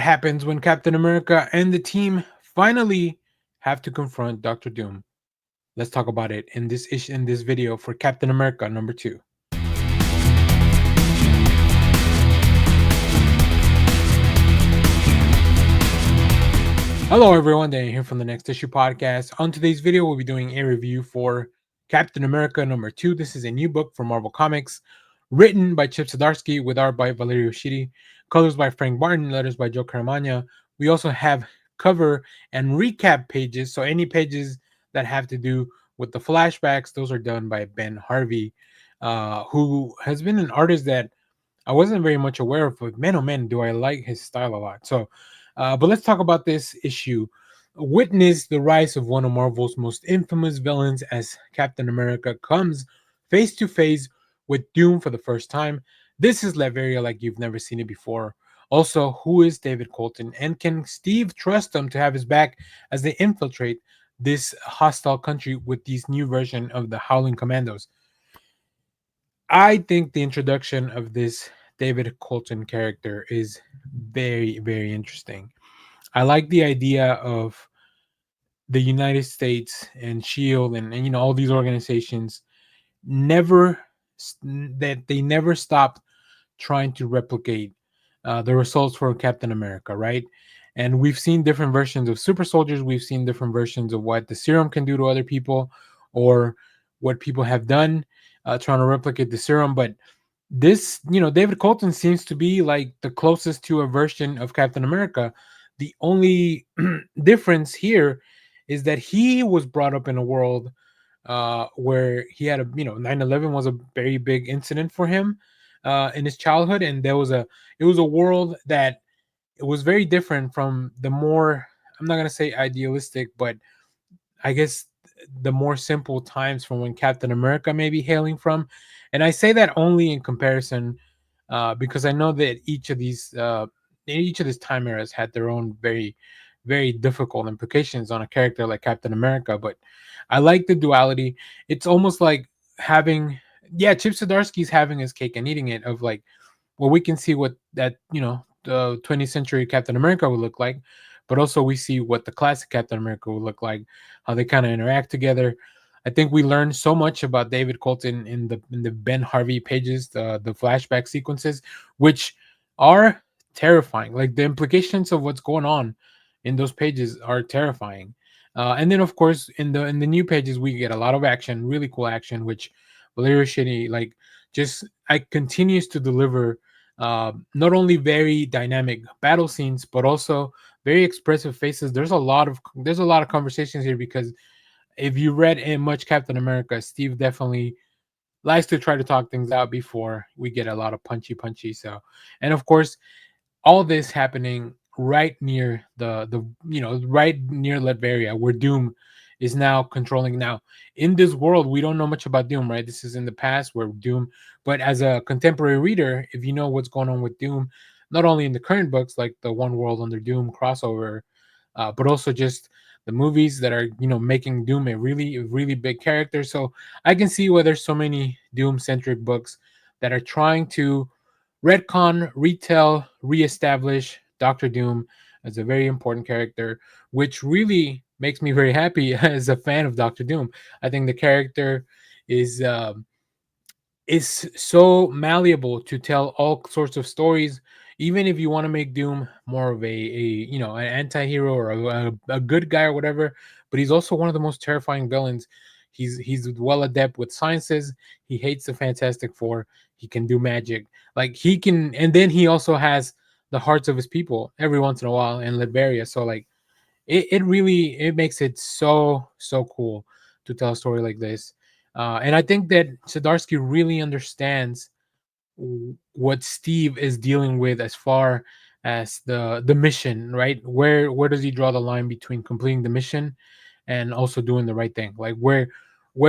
Happens when Captain America and the team finally have to confront Doctor Doom. Let's talk about it in this video for Captain America number 2. Hello everyone, Dan here from the Next Issue podcast. On today's video, we'll be doing a review for Captain America number 2. This is a new book from Marvel Comics, written by Chip Zdarsky with art by Valerio Schiti, colors by Frank Barton, letters by Joe Caramagna. We also have cover and recap pages, so any pages that have to do with the flashbacks, those are done by Ben Harvey, who has been an artist that I wasn't very much aware of, but man, oh man, do I like his style a lot. But let's talk about this issue. Witness the rise of one of Marvel's most infamous villains as Captain America comes face to face with Doom for the first time. This is Latveria like you've never seen it before. Also, who is David Colton, and can Steve trust him to have his back as they infiltrate this hostile country with these new version of the Howling Commandos? I think the introduction of this David Colton character is very, very interesting. I like the idea of the United States and Shield and all these organizations never that they never stopped trying to replicate the results for Captain America, right? And we've seen different versions of super soldiers. We've seen different versions of what the serum can do to other people, or what people have done trying to replicate the serum. But David Colton seems to be like the closest to a version of Captain America. The only difference here is that he was brought up in a world where he had 9/11 was a very big incident for him in his childhood, and it was a world that it was very different from the more, I'm not gonna say idealistic, but I guess the more simple times from when Captain America may be hailing from. And I say that only in comparison because I know that each of these time eras had their own very, very difficult implications on a character like Captain America. But I like the duality. It's almost like having, yeah, Chip Zdarsky's having his cake and eating it, of like, well, we can see what that, the 20th century Captain America would look like, but also we see what the classic Captain America would look like, how they kind of interact together. I think we learned so much about David Colton in the Ben Harvey pages, the flashback sequences, which are terrifying. Like the implications of what's going on in those pages are terrifying. And then of course in the new pages we get a lot of action, really cool action, which Valerio Shitty like just I continues to deliver not only very dynamic battle scenes but also very expressive faces. There's a lot of conversations here because if you read in much Captain America, Steve definitely likes to try to talk things out before we get a lot of punchy. So, and of course, all this happening right near right near Latveria, where Doom is now controlling. Now, in this world, we don't know much about Doom, right? This is in the past where Doom, but as a contemporary reader, if you know what's going on with Doom, not only in the current books like the One World Under Doom crossover, but also just the movies that are making Doom a really big character. So I can see why there's so many Doom centric books that are trying to retcon, retell, reestablish Doctor Doom as a very important character, which really makes me very happy as a fan of Doctor Doom. I think the character is is so malleable to tell all sorts of stories. Even if you want to make Doom more of an anti-hero or a good guy or whatever, but he's also one of the most terrifying villains. He's well adept with sciences. He hates the Fantastic Four. He can do magic. Like he can, and then he also has the hearts of his people every once in a while in Liberia. So like it really it makes it so cool to tell a story like this. And I think that Zdarsky really understands what Steve is dealing with as far as the mission, right? Where does he draw the line between completing the mission and also doing the right thing? Like where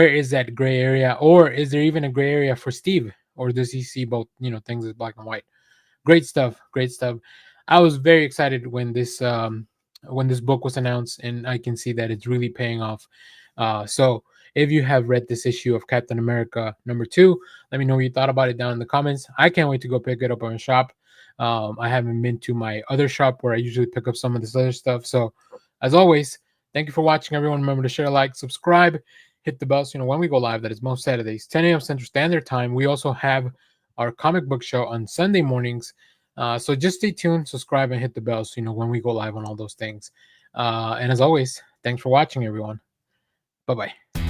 is that gray area, or is there even a gray area for Steve, or does he see both things as black and white? Great stuff, great stuff. I was very excited when this book was announced, and I can see that it's really paying off. So if you have read this issue of Captain America number 2, let me know what you thought about it down in the comments. I can't wait to go pick it up on shop. I haven't been to my other shop where I usually pick up some of this other stuff. So, as always, thank you for watching, everyone. Remember to share, like, subscribe, hit the bell so you know when we go live. That is most Saturdays, 10 a.m. Central Standard Time. We also have our comic book show on Sunday mornings. So just stay tuned, subscribe, and hit the bell so you know when we go live on all those things. And as always, thanks for watching, everyone. Bye bye.